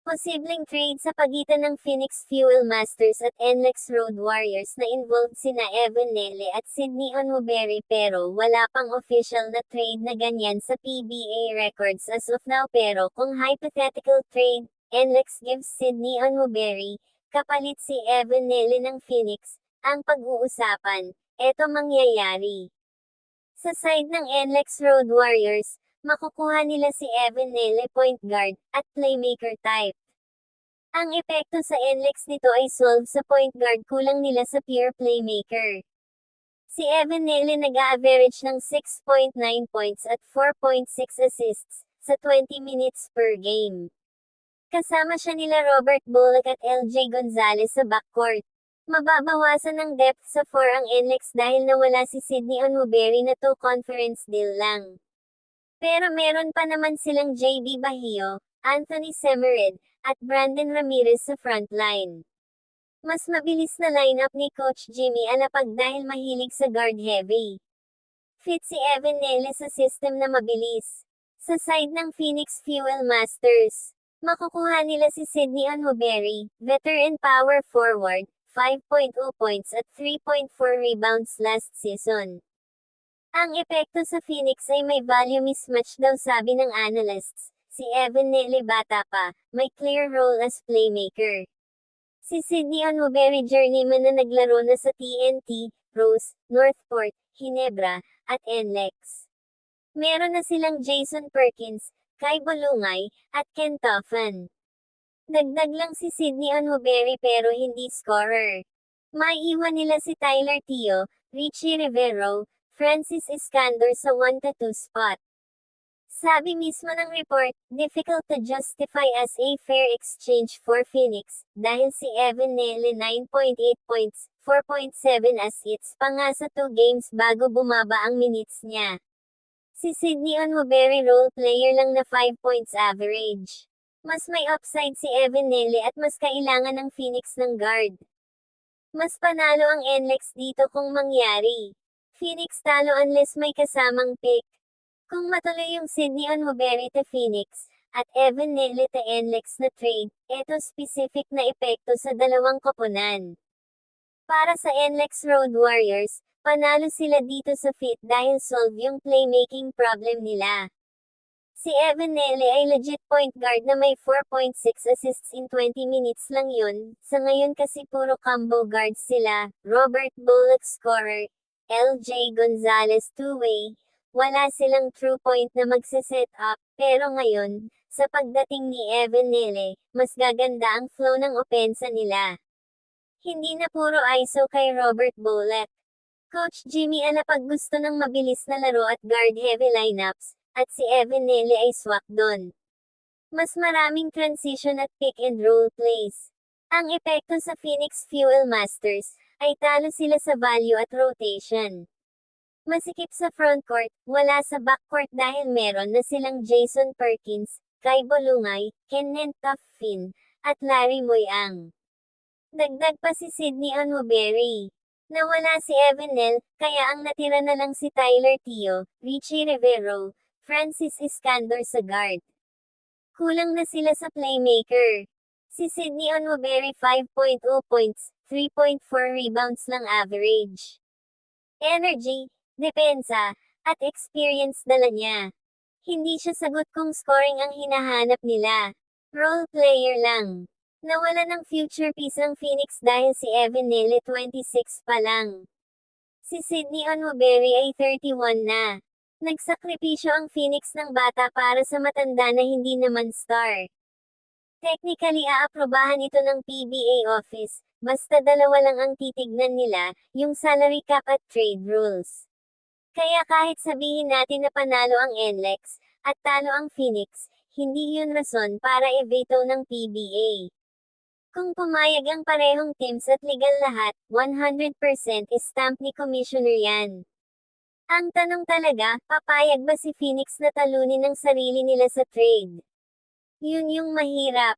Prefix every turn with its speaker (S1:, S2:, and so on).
S1: Posibleng trade sa pagitan ng Phoenix Fuel Masters at NLEX Road Warriors na involved sina Evan Nele at Sydney Onwuberry pero wala pang official na trade na ganyan sa PBA records as of now pero kung hypothetical trade, NLEX gives Sydney Onwuberry, kapalit si Evan Nele ng Phoenix, ang pag-uusapan, eto mangyayari. Sa side ng NLEX Road Warriors, makukuha nila si Evan Nele point guard, at playmaker type. Ang epekto sa NLEX nito ay solve sa point guard kulang nila sa pure playmaker. Si Evan Nele nag-a-average ng 6.9 points at 4.6 assists, sa 20 minutes per game. Kasama siya nila Robert Bullock at LJ Gonzalez sa backcourt. Mababawasan ng depth sa 4 ang NLEX dahil nawala si Sydney Onwuberry na 2 conference deal lang. Pero meron pa naman silang JB Bahio, Anthony Semerid, at Brandon Ramirez sa frontline. Mas mabilis na lineup ni Coach Jimmy Alapag dahil mahilig sa guard heavy. Fit si Evan Nele sa system na mabilis. Sa side ng Phoenix Fuel Masters, makukuha nila si Sydney Onwuberry, veteran power forward, 5.0 points at 3.4 rebounds last season. Ang epekto sa Phoenix ay may value mismatch daw sabi ng analysts. Si Evan Nele bata pa, may clear role as playmaker. Si Sydney Onwuberry journeyman na naglaro na sa TNT, Rose, Northport, Ginebra, at NLEX. Meron na silang Jason Perkins, Kai Bolungay, at Ken Toffan. Dagdag lang si Sydney Onwuberry pero hindi scorer. Maiiwan nila si Tyler Teo, Richie Rivero, Francis Iskandar sa 1-2 spot. Sabi mismo ng report, difficult to justify as a fair exchange for Phoenix, dahil si Evan Nele 9.8 points, 4.7 assists pa nga sa 2 games bago bumaba ang minutes niya. Si Sydney Onwuberry role player lang na 5 points average. Mas may upside si Evan Nele at mas kailangan ng Phoenix ng guard. Mas panalo ang NLEX dito kung mangyari. Phoenix talo unless may kasamang pick. Kung matuloy yung Sydney Onwuberry to Phoenix, at Evan Nele to NLEX na trade, eto specific na epekto sa dalawang koponan. Para sa NLEX Road Warriors, panalo sila dito sa fit dahil solve yung playmaking problem nila. Si Evan Nele ay legit point guard na may 4.6 assists in 20 minutes lang yun, sa ngayon kasi puro combo guards sila, Robert Bullock scorer, LJ Gonzalez two-way, wala silang true point na magse-set up, pero ngayon, sa pagdating ni Evan Nele, mas gaganda ang flow ng opensa nila. Hindi na puro ISO kay Robert Bullock. Coach Jimmy Alapag gusto ng mabilis na laro at guard-heavy lineups, at si Evan Nele ay swak doon. Mas maraming transition at pick-and-roll plays. Ang epekto sa Phoenix Fuel Masters, ay talo sila sa value at rotation. Masikip sa frontcourt, wala sa backcourt dahil meron na silang Jason Perkins, Kai Bolungay, Kenneth Toffin, at Larry Moyang. Dagdag pa si Sydney Onwuberry. Nawala si Evan Nele, kaya ang natira na lang si Tyler Teo, Richie Rivero, Francis Iskandar sa guard. Kulang na sila sa playmaker. Si Sydney Onwuberry 5.0 points, 3.4 rebounds lang average. Energy, depensa, at experience dala niya. Hindi siya sagot kung scoring ang hinahanap nila. Role player lang. Nawala ng future piece ang Phoenix dahil si Evan Nele 26 pa lang. Si Sydney Onwuberry ay 31 na. Nagsakripisyo ang Phoenix ng bata para sa matanda na hindi naman star. Technically aaprobahan ito ng PBA office, basta dalawa lang ang titignan nila, yung salary cap at trade rules. Kaya kahit sabihin natin na panalo ang NLEX, at talo ang Phoenix, hindi yun rason para i-veto ng PBA. Kung pumayag ang parehong teams at legal lahat, 100% stamp ni Commissioner yan. Ang tanong talaga, papayag ba si Phoenix na talunin ang sarili nila sa trade? Yun yung mahirap.